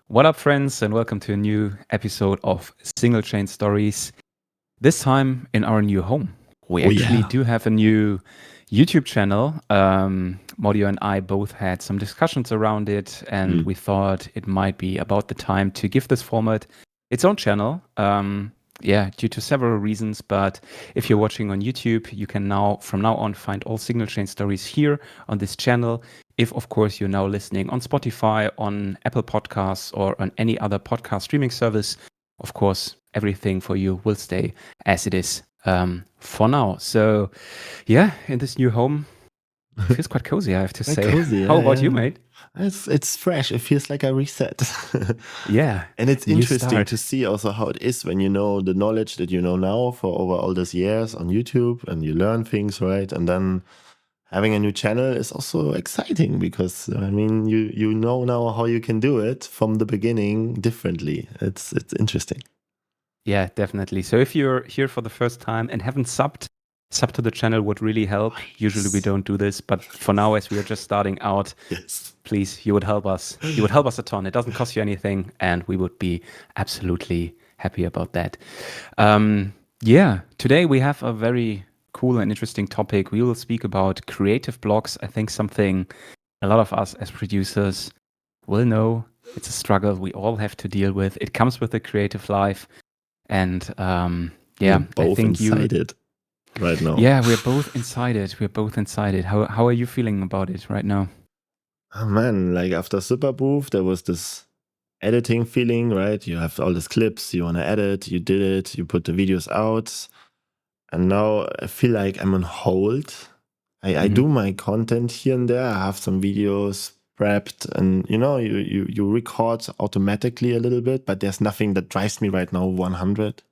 What up, friends, and welcome to a new episode of Single Chain Stories. This time in our new home. We Oh actually yeah. do have a new YouTube channel. Modio and I both had some discussions around it, and we Mm. thought it might be about the time to give this format its own channel. Due to several reasons. But if you're watching on YouTube, you can from now on, find all Signal Chain Stories here on this channel. If, of course, you're now listening on Spotify, on Apple Podcasts, or on any other podcast streaming service, of course, everything for you will stay as it is for now. So, yeah, in this new home, it feels quite cozy, I have to Quite say. cozy, How yeah, about you, yeah. mate? It's fresh. It feels like a reset. Yeah, And it's new interesting start. to see also how it is when you know the knowledge that you know now for over all these years on YouTube and you learn things, right? And then having a new channel is also exciting because I mean you know now how you can do it from the beginning differently. It's interesting. Yeah, definitely. So if you're here for the first time and haven't sub to the channel would really help. Usually we Nice. don't do this, but for now, as we are just starting out, Yes. please, you would help us. You would help us a ton. It doesn't cost you anything, and we would be absolutely happy about that. Today we have a very cool and interesting topic. We will speak about creative blocks. I think something a lot of us as producers will know. It's a struggle we all have to deal with. It comes with a creative life. And We're I both think inside it right now. we're both inside it. We're both inside it. How are you feeling about it right now? Oh man, like after Superbooth, there was this editing feeling, right? You have all these clips, you want to edit, you did it, you put the videos out. And now I feel like I'm on hold. I Hmm. do my content here and there. I have some videos prepped and you record automatically a little bit, but there's nothing that drives me right now 100.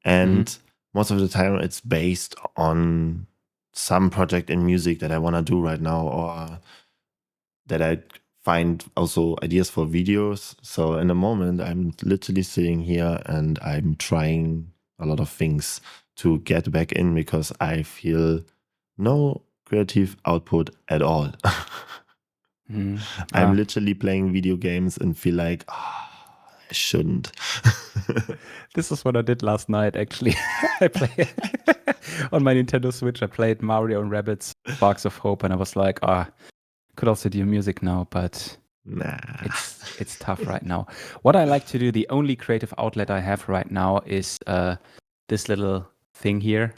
Hmm. And most of the time it's based on some project in music that I want to do right now or that I find also ideas for videos. So in the moment, I'm literally sitting here and I'm trying a lot of things to get back in because I feel no creative output at all. Hmm. I'm literally playing video games and feel like, I shouldn't. This is what I did last night, actually. I play on my Nintendo Switch. I played Mario and Rabbids Sparks of Hope, and I was like, could also do music now, but Nah. it's tough right now. What I like to do, the only creative outlet I have right now is this little thing here.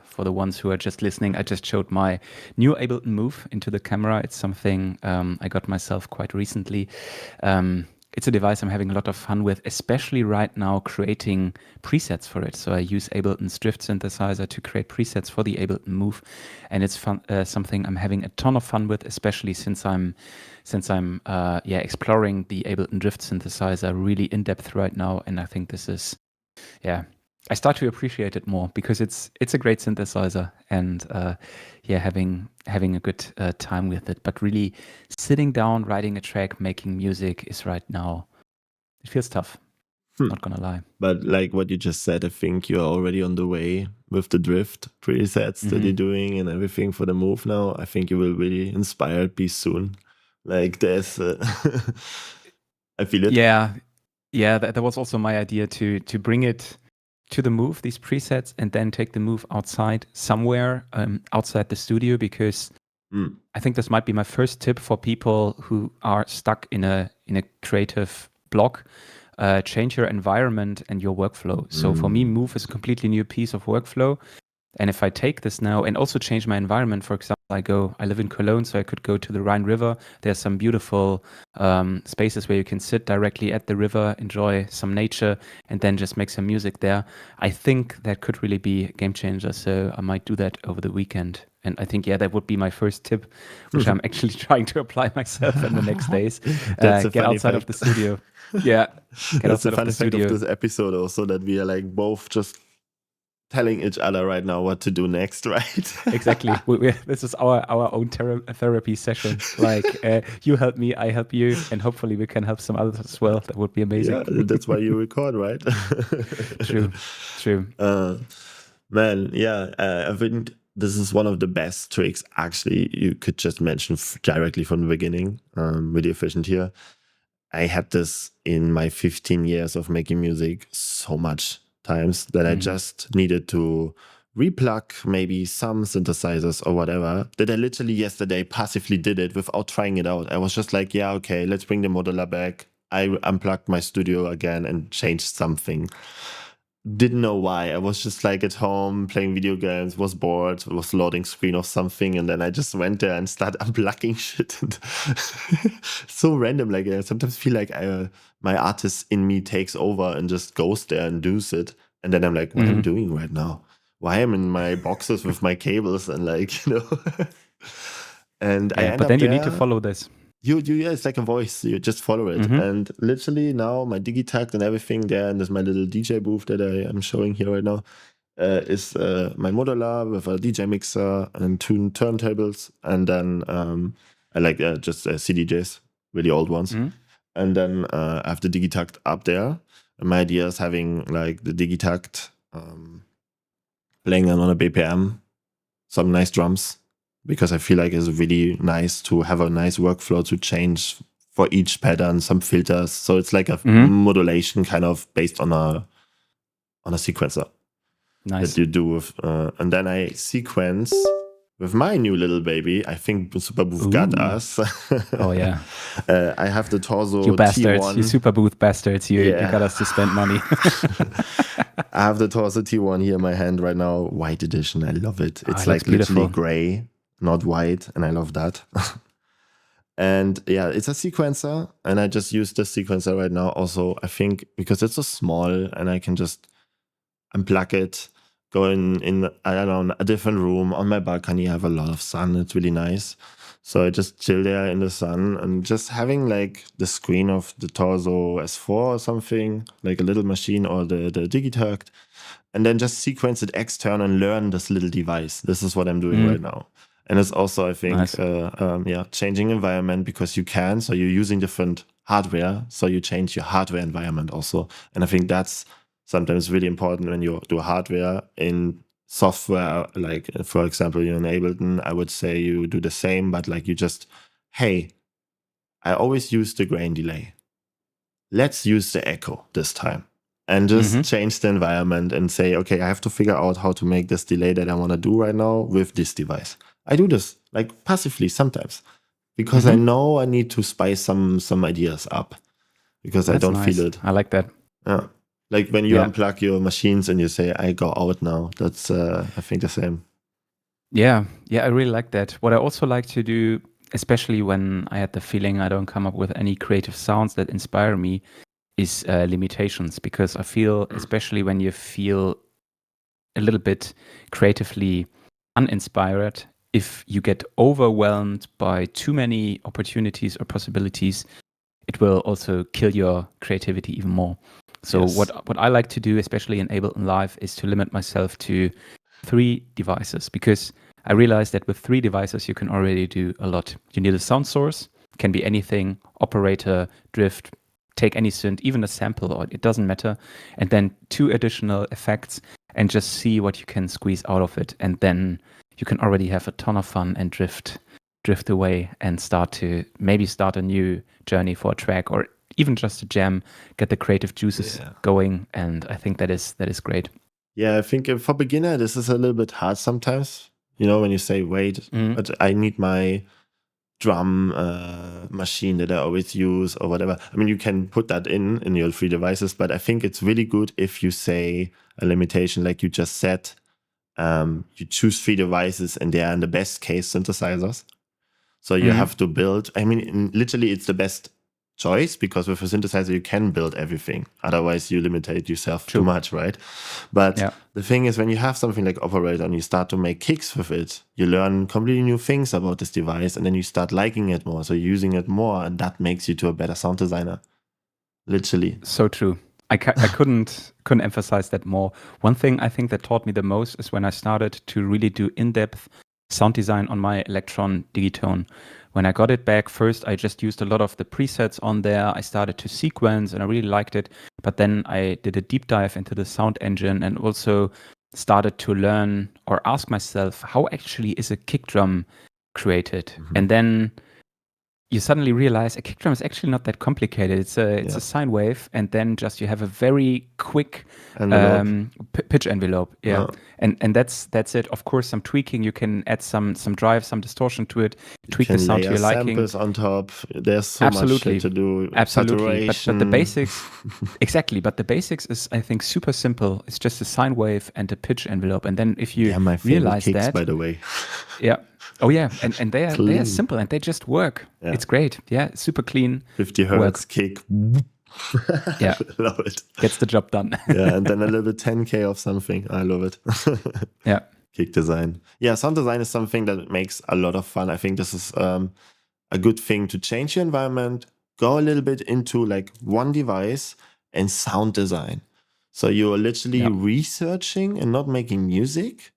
For the ones who are just listening, I just showed my new Ableton Move into the camera. It's something I got myself quite recently. It's a device I'm having a lot of fun with, especially right now creating presets for it. So I use Ableton's Drift synthesizer to create presets for the Ableton Move, and it's fun, something I'm having a ton of fun with, especially since I'm exploring the Ableton Drift synthesizer really in depth right now. And I think this is I start to appreciate it more because it's a great synthesizer, and having a good time with it. But really, sitting down, writing a track, making music is right now. It feels tough. Not gonna lie. But like what you just said, I think you're already on the way with the drift presets that you're doing and everything for the move now. I think you will really inspire be soon. Like there's, I feel it. Yeah. That was also my idea to bring it to the move, these presets, and then take the move outside somewhere outside the studio, because I think this might be my first tip for people who are stuck in a creative block. Change your environment and your workflow. So for me, Move is a completely new piece of workflow. And if I take this now and also change my environment, for example, I live in Cologne, so I could go to the Rhine River. There's some beautiful spaces where you can sit directly at the river, enjoy some nature, and then just make some music there. I think that could really be a game changer. So I might do that over the weekend. And I think, that would be my first tip, which I'm actually trying to apply myself in the next days. That's a Get funny outside of fact. the studio. Yeah, get That's the outside of funny the fact of studio. this episode also that we are like both just telling each other right now what to do next, right? Exactly. This is our own therapy session. Like, you help me, I help you, and hopefully we can help some others as well. That would be amazing. Yeah, that's why you record, right? True. Man, yeah, I think this is one of the best tricks actually you could just mention directly from the beginning. Really efficient here. I had this in my 15 years of making music so much times that I just needed to replug maybe some synthesizers or whatever, that I literally yesterday passively did it without trying it out. I was just like, yeah, okay, let's bring the modular back. I unplugged my studio again and changed something. Didn't know why. I was just like at home playing video games, was bored, was loading screen of something, and then I just went there and started unplugging shit. And so random. Like I sometimes feel like my artist in me takes over and just goes there and does it. And then I'm like, what am I doing right now? Why am I in my boxes with my cables and like, and I end but up then you there. need to follow this. Yeah, it's like a voice. You just follow it. And literally now my digitakt and everything there, and there's my little DJ booth that I am showing here right now, is my modular with a DJ mixer and 2 turntables. And then I like just CDJs, really old ones. And then I have the digitakt up there. And my idea is having like the digitakt playing on a BPM, some nice drums, because I feel like it's really nice to have a nice workflow to change for each pattern, some filters. So it's like a modulation kind of based on a sequencer that you do with, and then I sequence with my new little baby. I think Superbooth got us. Oh yeah. I have the Torso You bastards, T1. you Superbooth bastards. You got us to spend money. I have the Torso T1 here in my hand right now, white edition. I love it. It's like beautiful. literally gray, not white, and I love that. And yeah, it's a sequencer, and I just use the sequencer right now. Also, I think because it's so small, and I can just unplug it, go in I don't know, a different room on my balcony. I have a lot of sun. It's really nice. So I just chill there in the sun and just having like the screen of the Torso S4 or something, like a little machine or the digitakt, and then just sequence it external and learn this little device. This is what I'm doing right now. And it's also, I think, changing environment because you can. So you're using different hardware. So you change your hardware environment also. And I think that's sometimes really important when you do hardware. In software, like for example, in Ableton, I would say you do the same, but like you just, hey, I always use the grain delay. Let's use the echo this time. And just change the environment and say, okay, I have to figure out how to make this delay that I want to do right now with this device. I do this like passively sometimes because I know I need to spice some ideas up because I don't feel it. I like that. Yeah. Like when you unplug your machines and you say, I go out now. That's, I think, the same. Yeah, I really like that. What I also like to do, especially when I had the feeling I don't come up with any creative sounds that inspire me, is limitations. Because I feel, especially when you feel a little bit creatively uninspired, if you get overwhelmed by too many opportunities or possibilities, it will also kill your creativity even more. So what I like to do, especially in Ableton Live, is to limit myself to 3 devices, because I realized that with 3 devices you can already do a lot. You need a sound source, can be anything, operator, drift, take any synth, even a sample, or it doesn't matter, and then 2 additional effects, and just see what you can squeeze out of it, and then you can already have a ton of fun and drift away and start a new journey for a track, or even just a jam, get the creative juices going. And I think that is great. Yeah, I think for beginner, this is a little bit hard sometimes. When you say, wait, but I need my drum machine that I always use or whatever. I mean, you can put that in your 3 devices, but I think it's really good if you say a limitation like you just said. You choose 3 devices and they are in the best case synthesizers. So you have to build, I mean, literally it's the best choice because with a synthesizer you can build everything. Otherwise you limitate yourself too much, right? But the thing is, when you have something like operator and you start to make kicks with it, you learn completely new things about this device and then you start liking it more. So you're using it more and that makes you to a better sound designer. Literally. So true. I couldn't emphasize that more. One thing I think that taught me the most is when I started to really do in-depth sound design on my Electron Digitone. When I got it back, first I just used a lot of the presets on there. I started to sequence and I really liked it. But then I did a deep dive into the sound engine and also started to learn or ask myself, how actually is a kick drum created? And then you suddenly realize a kick drum is actually not that complicated. It's a sine wave, and then just you have a very quick Envelope. pitch envelope. Yeah, and that's it. Of course, some tweaking. You can add some drive, some distortion to it. Tweak the You can sound to layer your liking. samples on top. There's so much Absolutely. shit to do. Absolutely. But the Saturation. basics, exactly. But the basics is, I think, super simple. It's just a sine wave and a pitch envelope. And then if you They're my favorite realize kicks, that, by the way. yeah. Oh yeah, and they are Clean. simple and they just work. Yeah. It's great. Yeah, super clean. 50 hertz kick. Yeah. Love it. Gets the job done. Yeah, and then a little bit 10K of something. I love it. Yeah. Kick design. Yeah, sound design is something that makes a lot of fun. I think this is a good thing to change your environment, go a little bit into like one device and sound design. So you're literally researching and not making music.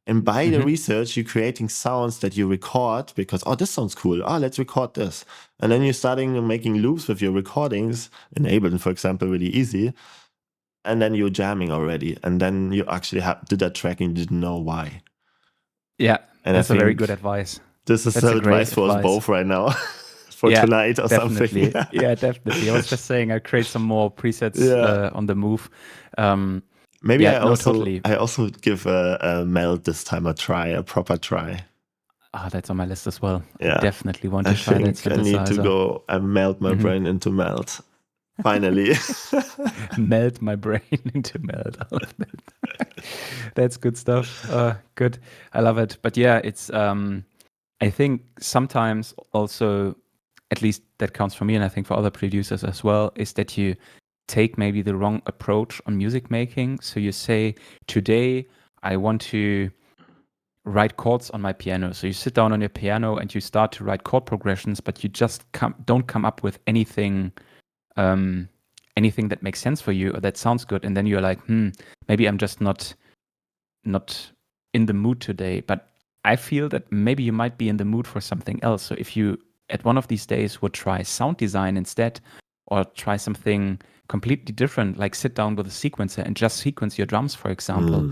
And by the research, you're creating sounds that you record because, oh, this sounds cool. Oh, let's record this. And then you're starting making loops with your recordings, Ableton, for example, really easy. And then you're jamming already. And then you actually did that track and you didn't know why. Yeah, and that's a very good advice. This is some advice for us both right now. For tonight or definitely. something. Yeah, definitely. I was just saying I'll create some more presets on the move. Maybe I also give a melt this time a proper try. Ah, that's on my list as well. Yeah. I definitely want to try that synthesizer. I need to go and melt my brain into melt. Finally. Melt my brain into melt. I love that. That's good stuff. Good. I love it. But yeah, it's I think sometimes also, at least that counts for me and I think for other producers as well, is that you take maybe the wrong approach on music making. So you say, today I want to write chords on my piano. So you sit down on your piano and you start to write chord progressions, but you just don't come up with anything that makes sense for you or that sounds good. And then you're like, maybe I'm just not in the mood today. But I feel that maybe you might be in the mood for something else. So if you at one of these days would try sound design instead, or try something completely different, like sit down with a sequencer and just sequence your drums, for example,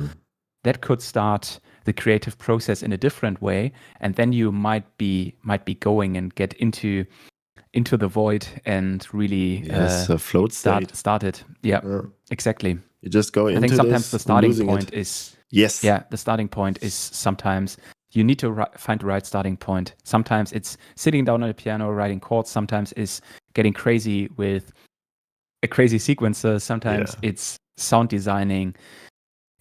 that could start the creative process in a different way. And then you might be going and get into the void and really a float state. Start it. Yeah, exactly. You just go into this. I think sometimes the starting point is yes. Yeah, the starting point is sometimes you need to find the right starting point. Sometimes it's sitting down on a piano writing chords. Sometimes it's getting crazy with a crazy sequencer. Sometimes it's sound designing.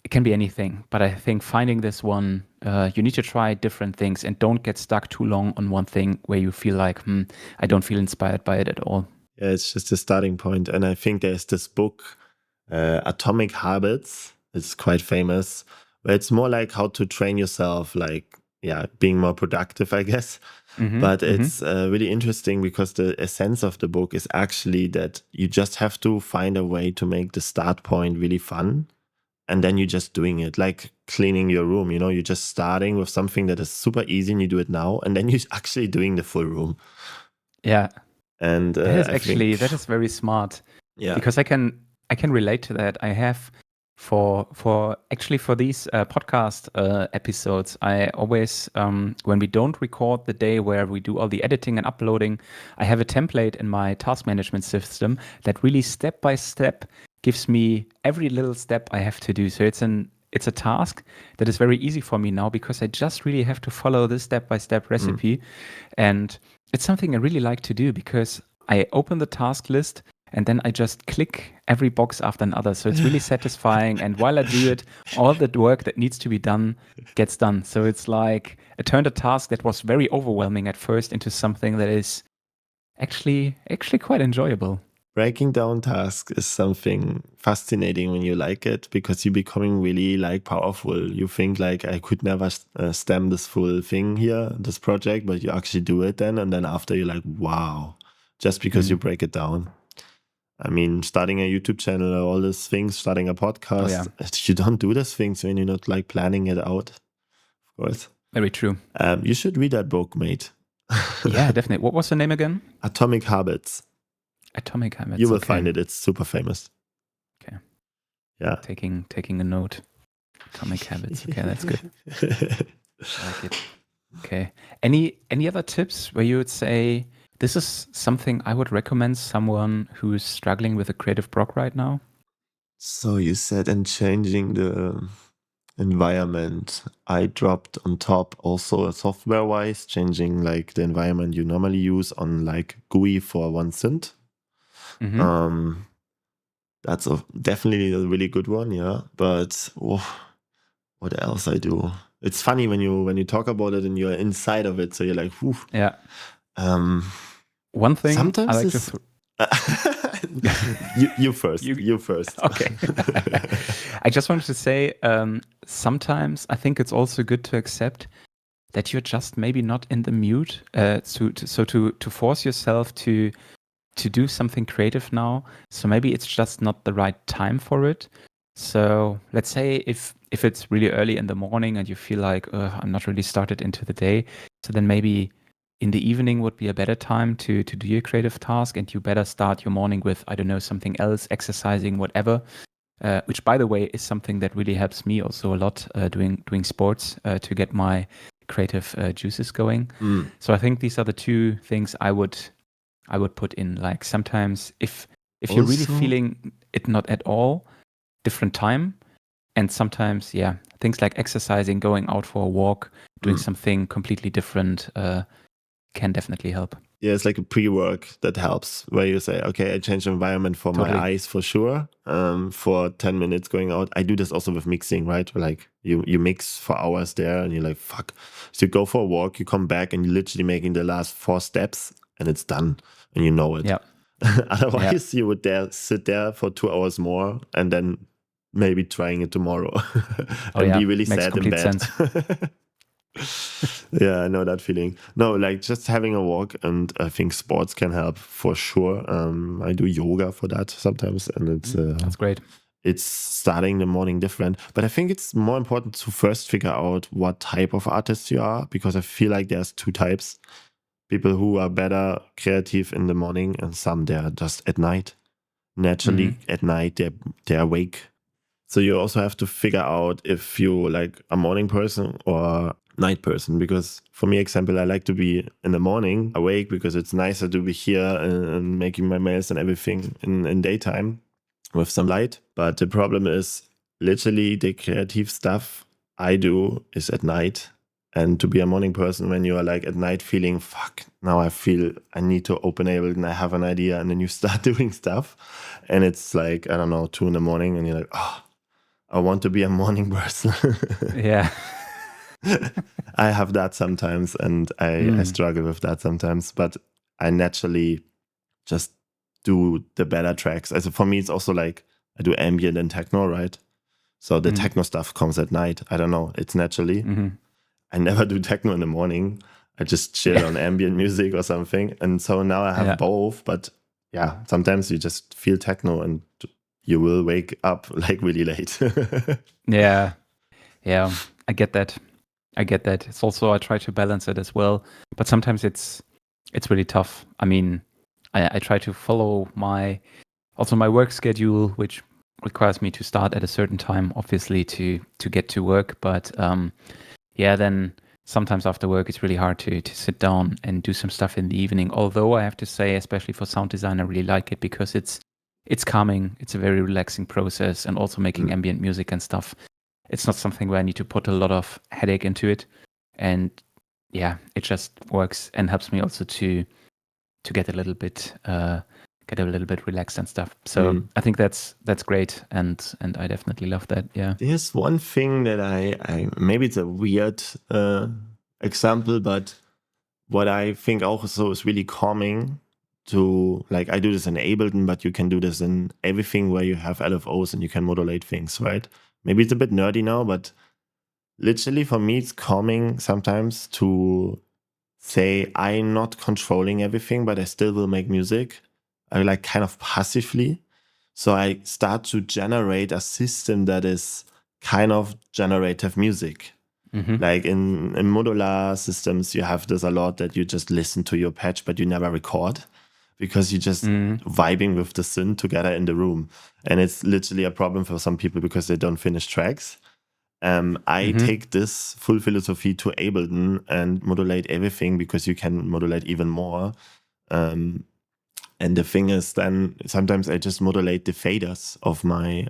It can be anything. But I think finding this one, you need to try different things and don't get stuck too long on one thing where you feel like, I don't feel inspired by it at all. Yeah, it's just a starting point. And I think there's this book, Atomic Habits. It's quite famous, where it's more like how to train yourself, like, being more productive, I guess. But it's really interesting because the essence of the book is actually that you just have to find a way to make the start point really fun. And then you're just doing it, like cleaning your room. You're just starting with something that is super easy and you do it now. And then you're actually doing the full room. Yeah. And that is very smart. Yeah. Because I can relate to that. I have for these podcast episodes, I always, when we don't record the day where we do all the editing and uploading, I have a template in my task management system that really step by step gives me every little step I have to do. So it's a task that is very easy for me now because I just really have to follow this step-by-step recipe. And it's something I really like to do because I open the task list and then I just click every box after another. So it's really satisfying. And while I do it, all the work that needs to be done gets done. So it's like I turned a task that was very overwhelming at first into something that is actually quite enjoyable. Breaking down tasks is something fascinating when you like it because you're becoming really like powerful. You think like I could never stem this full thing here, this project, but you actually do it then. And then after you're like, wow, just because you break it down. I mean, starting a YouTube channel, all these things, starting a podcast, you don't do these things when you're not like planning it out, of course. Very true. You should read that book, mate. Yeah, definitely. What was the name again? Atomic Habits. Atomic Habits. You will find it. It's super famous. Okay. Yeah. Taking a note. Atomic Habits. Okay, that's good. I like it. Okay. Any other tips where you would say this is something I would recommend someone who is struggling with a creative block right now. So you said, and changing the environment. I dropped on top also software wise, changing like the environment you normally use on like GUI for one synth. Mm-hmm. That's definitely a really good one, yeah. But what else I do? It's funny when you talk about it and you're inside of it, so you're like, whew. Yeah. One thing Sometimes I like it's to. you first. You first. Okay. I just wanted to say, sometimes I think it's also good to accept that you're just maybe not in the mood. To force yourself to do something creative now. So maybe it's just not the right time for it. So let's say if it's really early in the morning and you feel like I'm not really started into the day, so then maybe in the evening would be a better time to do your creative task, and you better start your morning with, I don't know, something else, exercising, whatever. Which, by the way, is something that really helps me also a lot, doing sports to get my creative juices going. So I think these are the two things I would put in. Like sometimes if you're really Also- feeling it not at all, different time. And sometimes, things like exercising, going out for a walk, doing something completely different can definitely help. Yeah, it's like a pre-work that helps, where you say, okay, I change the environment for Totally. my eyes for sure. For 10 minutes going out. I do this also with mixing, right? Like you mix for hours there and you're like, fuck. So you go for a walk, you come back and you're literally making the last 4 steps and it's done and you know it. Yeah. Otherwise, you would sit there for 2 hours more and then maybe trying it tomorrow and be really Makes sad in complete bed. sense. Yeah, I know that feeling. No, like just having a walk, and I think sports can help for sure. I do yoga for that sometimes, and it's That's great. It's starting the morning different. But I think it's more important to first figure out what type of artist you are, because I feel like there's 2 types: people who are better creative in the morning, and some they're just at night. Naturally, at night they're awake. So you also have to figure out if you like a morning person or night person. Because for me, example, I like to be in the morning awake because it's nicer to be here and making my mails and everything in daytime with some light. But the problem is literally the creative stuff I do is at night. And to be a morning person when you are like at night feeling, fuck, now I feel I need to open Ableton, I have an idea, and then you start doing stuff. And it's like, I don't know, 2 in the morning and you're like, oh, I want to be a morning person. Yeah. I have that sometimes, and I struggle with that sometimes, but I naturally just do the better tracks. Also for me, it's also like I do ambient and techno, right? So the techno stuff comes at night. I don't know. It's naturally. I never do techno in the morning. I just chill on ambient music or something. And so now I have both, but yeah, sometimes you just feel techno and you will wake up like really late. Yeah. I get that. It's also, I try to balance it as well, but sometimes it's really tough. I mean, I try to follow my work schedule, which requires me to start at a certain time, obviously, to get to work. But then sometimes after work, it's really hard to sit down and do some stuff in the evening. Although I have to say, especially for sound design, I really like it because it's calming. It's a very relaxing process, and also making ambient music and stuff. It's not something where I need to put a lot of headache into it. And it just works and helps me also to get a little bit relaxed and stuff. So I think that's great, and I definitely love that. Yeah. There's one thing that I maybe it's a weird example, but what I think also is really calming to, like, I do this in Ableton, but you can do this in everything where you have LFOs and you can modulate things, right? Maybe it's a bit nerdy now, but literally for me, it's calming sometimes to say I'm not controlling everything, but I still will make music. I like kind of passively. So I start to generate a system that is kind of generative music. Like in modular systems, you have this a lot that you just listen to your patch, but you never record because you're just vibing with the synth together in the room. And it's literally a problem for some people because they don't finish tracks. I take this full philosophy to Ableton and modulate everything because you can modulate even more. And the thing is, then sometimes I just modulate the faders of my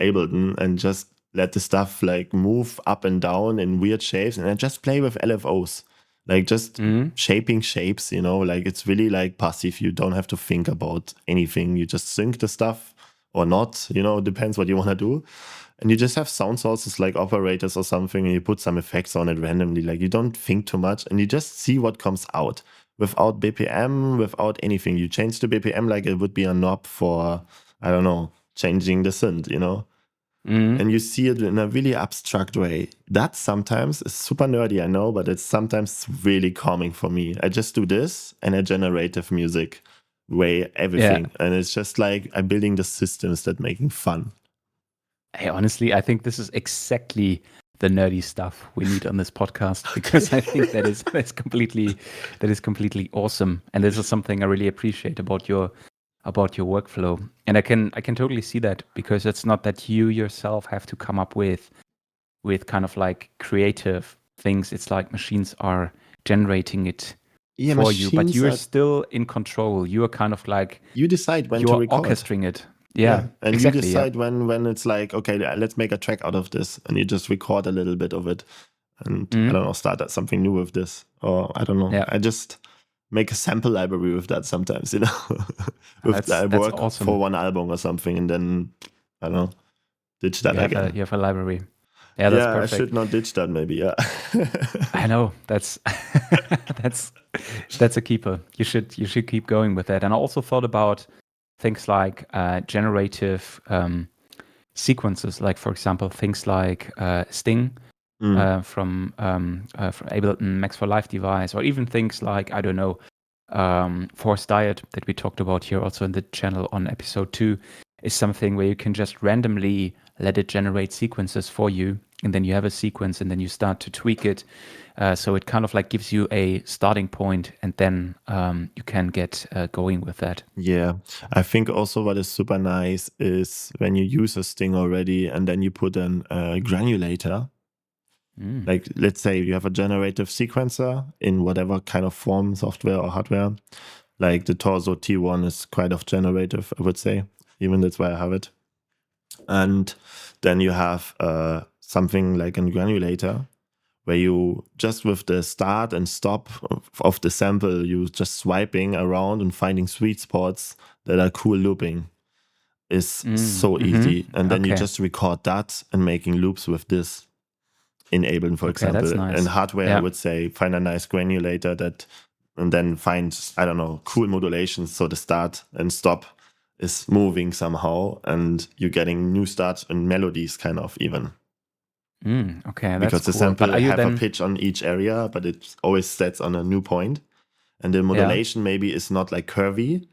Ableton and just let the stuff like move up and down in weird shapes, and I just play with LFOs, like just shaping shapes, like it's really like passive. You don't have to think about anything. You just sync the stuff or not, depends what you want to do. And you just have sound sources like operators or something, and you put some effects on it randomly. Like you don't think too much, and you just see what comes out without BPM, without anything. You change the BPM like it would be a knob for, I don't know, changing the synth, and you see it in a really abstract way. That sometimes is super nerdy, I know, but it's sometimes really calming for me. I just do this and I generative music way everything. And it's just like I'm building the systems that making fun. Hey, honestly, I think this is exactly the nerdy stuff we need on this podcast, because I think that is completely awesome. And this is something I really appreciate about your workflow. And I can totally see that, because it's not that you yourself have to come up with kind of like creative things. It's like machines are generating it for you, but you're still in control. You are kind of like, you decide when to record. Orchestrating it. Yeah, and exactly, you decide when it's like, okay, let's make a track out of this, and you just record a little bit of it, and I don't know, start something new with this, or I don't know. Yeah. I just make a sample library with that sometimes, I work awesome. for one album or something, and then I don't know, ditch that again. You have a library. Yeah, that's perfect. I should not ditch that, maybe. Yeah, I know that's that's a keeper. You should keep going with that. And I also thought about things like generative sequences, like for example things like Sting from Ableton Max for Live device, or even things like, I don't know, Forced Diet that we talked about here also in the channel on episode 2, is something where you can just randomly let it generate sequences for you, and then you have a sequence, and then you start to tweak it. So it kind of like gives you a starting point, and then you can get going with that. Yeah, I think also what is super nice is when you use a Sting already, and then you put a granulator. Like, let's say you have a generative sequencer in whatever kind of form, software or hardware. Like the Torso T1 is quite of generative, I would say. Even that's why I have it. And then you have something like a granulator, where you just with the start and stop of the sample, you just swiping around and finding sweet spots that are cool looping is so easy. And then you just record that and making loops with this in Ableton, for example. That's nice. And hardware, I would say, find a nice granulator and then find, I don't know, cool modulations. So the start and stop is moving somehow, and you're getting new starts and melodies kind of even. Okay, that's because the cool. sample have a pitch on each area, but it always sets on a new point. And the modulation maybe is not like curvy,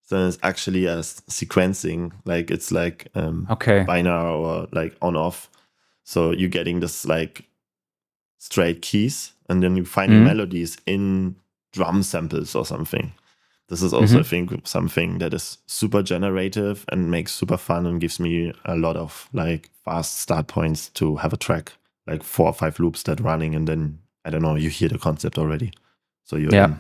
so it's actually a sequencing, like it's like binary or like on-off. So you're getting this like straight keys, and then you're finding melodies in drum samples or something. This is also, I think, something that is super generative and makes super fun and gives me a lot of like fast start points to have a track, like 4 or 5 loops that running, and then I don't know, you hear the concept already, so you're in.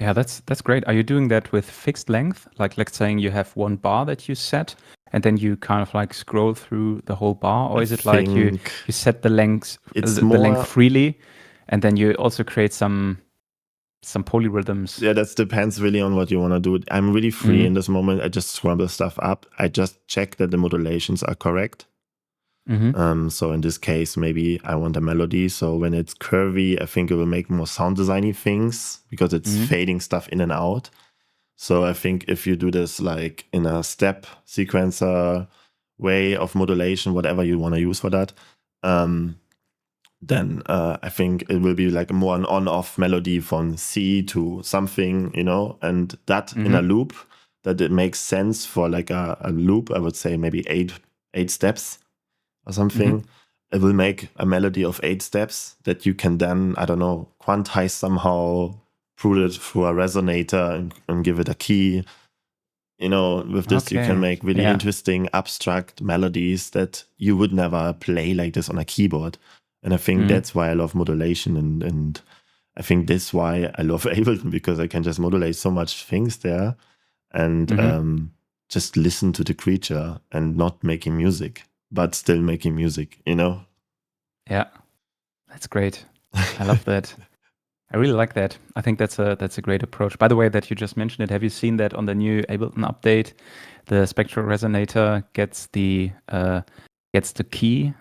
Yeah, that's great. Are you doing that with fixed length? Like, let's saying you have one bar that you set, and then you kind of like scroll through the whole bar, or is it like you set the length freely, and then you also create some polyrhythms? Yeah, that depends really on what you want to do. I'm really free in this moment. I just scramble stuff up. I just check that the modulations are correct. So in this case, maybe I want a melody. So when it's curvy, I think it will make more sound designy things because it's fading stuff in and out. So I think if you do this like in a step sequencer way of modulation, whatever you want to use for that, then I think it will be like more an on-off melody from C to something, and that in a loop, that it makes sense for like a loop, I would say maybe eight steps or something. It will make a melody of 8 steps that you can then, I don't know, quantize somehow, put it through a resonator and give it a key. With this you can make really interesting abstract melodies that you would never play like this on a keyboard. And I think that's why I love modulation and I think that's why I love Ableton, because I can just modulate so much things there and just listen to the creature and not making music, but still making music, you know? Yeah, that's great. I love that. I really like that. I think that's a great approach. By the way, that you just mentioned it, have you seen that on the new Ableton update? The spectral resonator gets the key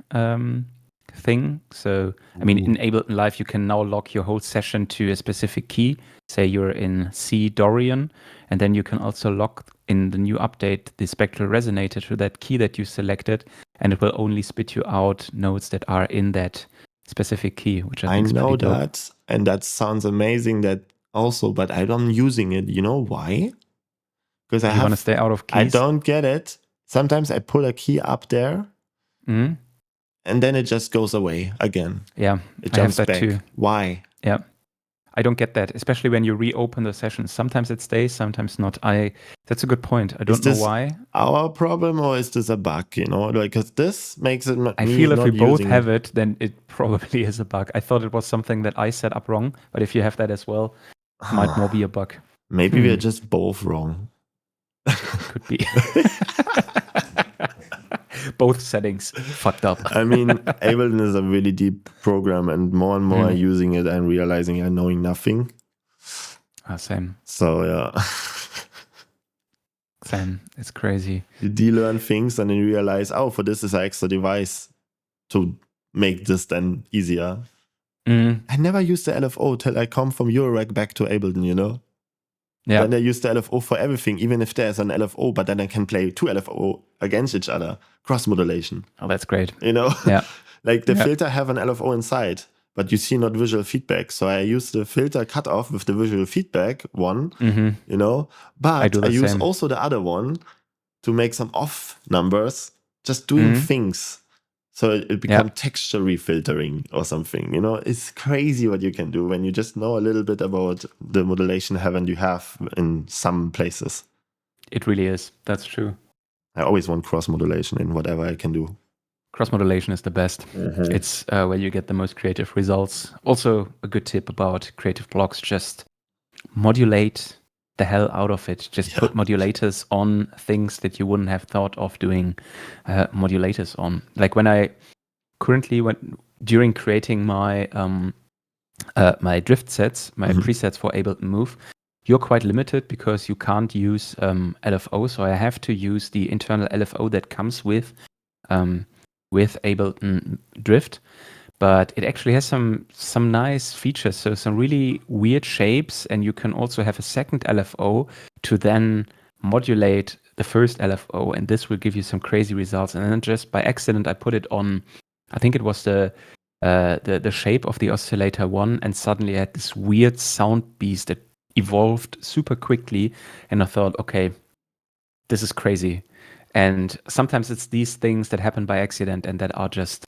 thing. So I mean, in Ableton Live, you can now lock your whole session to a specific key. Say you're in C Dorian, and then you can also lock in the new update the spectral resonator to that key that you selected, and it will only spit you out notes that are in that specific key, which I think is know pretty dope. that, and that sounds amazing. That also, but I'm using it. You know why? Because You want to stay out of keys. I don't get it. Sometimes I pull a key up there, and then it just goes away again. Yeah, it jumps back. Too. Why? Yeah, I don't get that, especially when you reopen the session. Sometimes it stays, sometimes not. That's a good point. I don't know why. Our problem, or is this a bug? You know, because this makes it. I feel if we both have it, then it probably is a bug. I thought it was something that I set up wrong, but if you have that as well, it might more be a bug. Maybe we're just both wrong. Could be. Both settings fucked up. I mean, Ableton is a really deep program, and more are using it and realizing and knowing nothing. Same. So yeah. Same. It's crazy. You de-learn things and then you realize, oh, for this is an extra device to make this then easier. I never used the LFO till I come from Eurorack back to Ableton, you know? Yeah. Then I use the LFO for everything, even if there's an LFO, but then I can play two LFO against each other. Cross modulation. Oh, that's great. You know? Yeah. Like the filter have an LFO inside, but you see not visual feedback. So I use the filter cutoff with the visual feedback one, you know? But I use also the other one to make some off numbers, just doing things. So it becomes texture refiltering or something, you know? It's crazy what you can do when you just know a little bit about the modulation heaven you have in some places. It really is. That's true. I always want cross modulation in whatever I can do. Cross modulation is the best. It's where you get the most creative results. Also, a good tip about creative blocks, just modulate the hell out of it. Just put modulators on things that you wouldn't have thought of doing modulators on. Like when I currently during creating my my drift sets, my presets for Ableton Move, you're quite limited because you can't use LFO. So I have to use the internal LFO that comes with Ableton Drift. But it actually has some nice features, so some really weird shapes, and you can also have a second LFO to then modulate the first LFO, and this will give you some crazy results. And then just by accident, I put it on, I think it was the shape of the oscillator 1, and suddenly I had this weird sound beast that evolved super quickly, and I thought, okay, this is crazy. And sometimes it's these things that happen by accident and that are just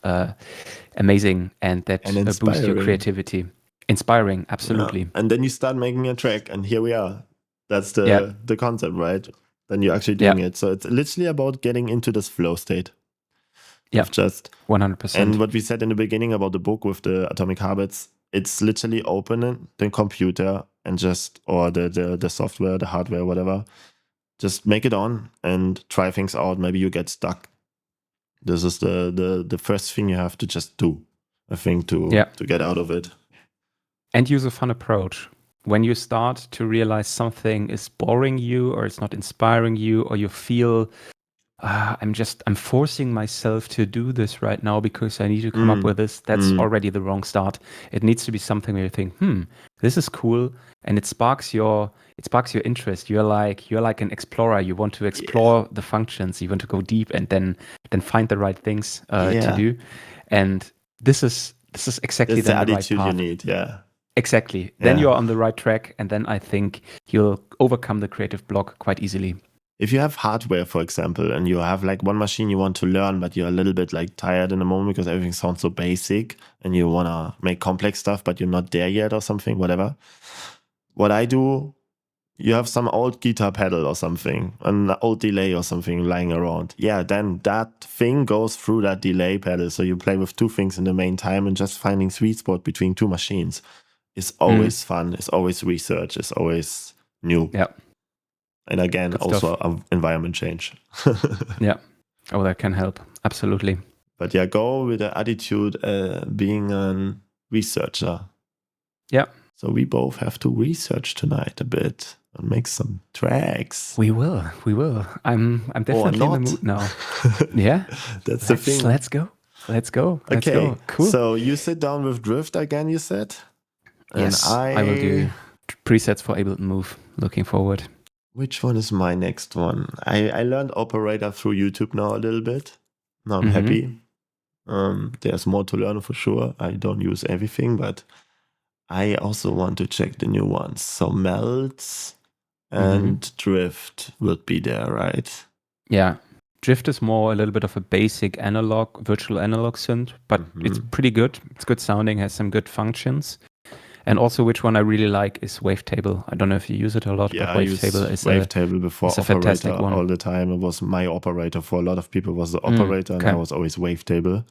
amazing and that boost your creativity. Inspiring, absolutely. Yeah. And then you start making a track, and here we are. That's the concept, right? Then you're actually doing it. So it's literally about getting into this flow state. Yeah, just 100%. And what we said in the beginning about the book with the Atomic Habits, it's literally opening the computer and just, or the software, the hardware, whatever. Just make it on and try things out. Maybe you get stuck. This is the first thing you have to just do, I think, to get out of it. And use a fun approach. When you start to realize something is boring you, or it's not inspiring you, or you feel I'm forcing myself to do this right now because I need to come up with this, that's already the wrong start. It needs to be something where you think, this is cool, and it sparks your interest. You're like an explorer. You want to explore the functions. You want to go deep and then find the right things to do. And this is exactly the right attitude path. You need. Yeah. Exactly. Then you're on the right track, and then I think you'll overcome the creative block quite easily. If you have hardware, for example, and you have like one machine you want to learn, but you're a little bit like tired in the moment because everything sounds so basic and you want to make complex stuff, but you're not there yet or something, whatever. What I do, you have some old guitar pedal or something, an old delay or something lying around. Yeah, then that thing goes through that delay pedal. So you play with two things in the main time and just finding sweet spot between two machines. is always fun. It's always research. It's always new. Yeah. And again, Good also stuff. environment change. Yeah. Oh, that can help. Absolutely. But yeah, go with the attitude being a researcher. Yeah. So we both have to research tonight a bit and make some tracks. We will. I'm definitely in the mood now. Yeah. That's the thing. Let's go. Okay. Cool. So you sit down with Drift again, you said? And yes, I will do presets for Ableton Move. Looking forward. Which one is my next one? I learned operator through YouTube now a little bit. Now I'm happy. There's more to learn for sure. I don't use everything, but I also want to check the new ones. So Melts and Drift would be there, right? Yeah. Drift is more a little bit of a basic analog, virtual analog synth, but it's pretty good. It's good sounding, has some good functions. And also, which one I really like is Wavetable. I don't know if you use it a lot, but Wavetable is Wavetable before a fantastic operator one. all the time. It was my operator for a lot of people. Was the operator, and I was always Wavetable.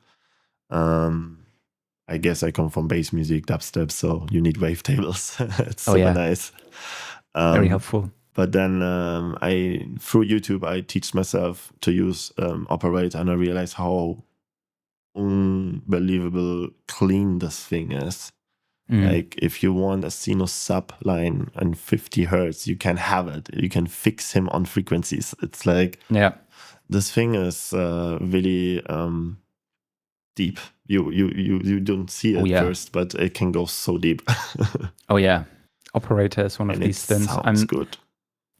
I guess I come from bass music, dubstep, so you need wavetables. It's super nice. Very helpful. But then through YouTube, I teach myself to use operator, and I realize how unbelievable clean this thing is. Like if you want a sinus sub line and 50 hertz, you can have it. You can fix him on frequencies. It's like this thing is really deep. You don't see it first, but it can go so deep. Oh yeah, operator is one of these things. Sounds good.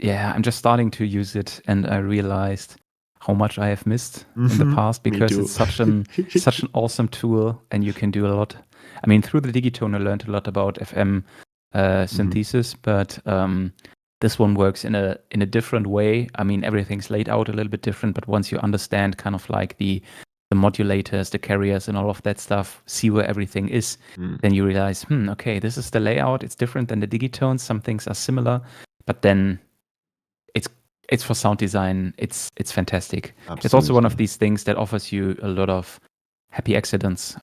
Yeah, I'm just starting to use it, and I realized how much I have missed in the past because it's such an awesome tool, and you can do a lot. I mean, through the Digitone, I learned a lot about FM synthesis, but this one works in a different way. I mean, everything's laid out a little bit different, but once you understand kind of like the modulators, the carriers, and all of that stuff, see where everything is, then you realize, okay, this is the layout. It's different than the Digitones. Some things are similar, but then it's for sound design. It's fantastic. Absolutely. It's also one of these things that offers you a lot of happy accidents,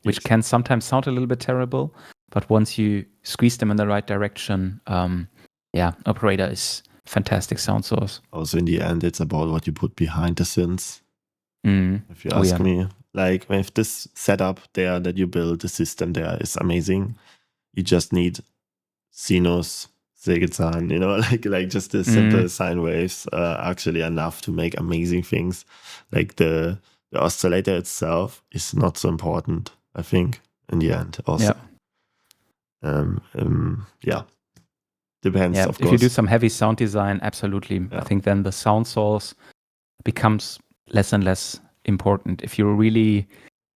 which can sometimes sound a little bit terrible, but once you squeeze them in the right direction, operator is fantastic sound source. Also, in the end, it's about what you put behind the synths. If you ask me, like with this setup there that you build, the system there is amazing. You just need sinus, Sägezahn, like just the simple sine waves are actually enough to make amazing things. Like the oscillator itself is not so important, I think, in the end also. Depends, of course. If you do some heavy sound design, absolutely. I think then the sound source becomes less and less important. If you really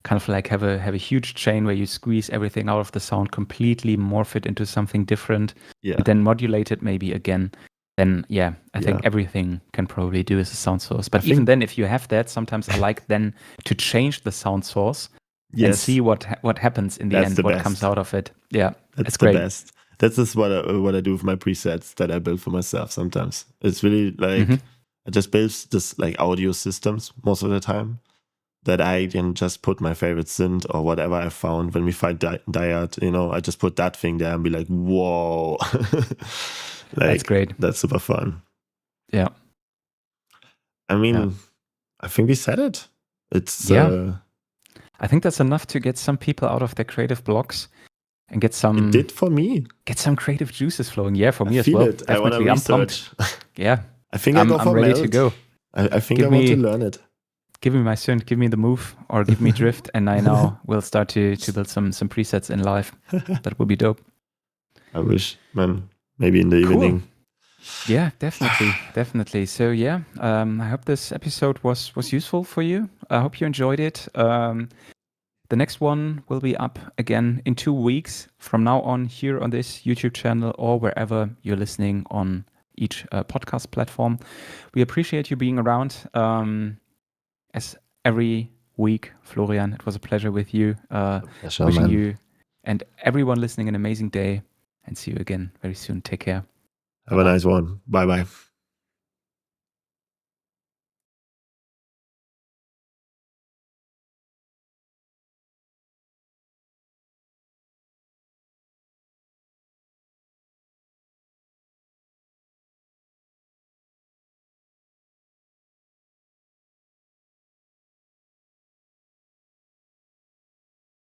kind of like have a huge chain where you squeeze everything out of the sound, completely morph it into something different, and then modulate it maybe again, then I think everything can probably do as a sound source. But even then, if you have that, sometimes I like then to change the sound source and see what happens in the end, what comes out of it. Yeah, that's great. The best. That's just what I do with my presets that I build for myself sometimes. It's really like I just build this like audio systems most of the time that I can just put my favorite synth or whatever I found when we find Diad, I just put that thing there and be like, whoa. That's great. That's super fun. Yeah. I mean, I think we said it. It's I think that's enough to get some people out of their creative blocks and get some. It did for me. Get some creative juices flowing. Yeah, for me as well. It. I want to research. Yeah. I think I'm ready to go. I think I want to learn it. Give me my synth, give me the move, or give me drift, and I now will start to build some presets in live. That would be dope. I wish, man. Maybe in the evening. Yeah, definitely. So I hope this episode was useful for you. I hope you enjoyed it. The next one will be up again in 2 weeks from now on here on this YouTube channel or wherever you're listening on each podcast platform. We appreciate you being around. As every week, Florian, it was a pleasure with you. Wishing you and everyone listening an amazing day, and see you again very soon. Take care. Have a nice one. Bye-bye.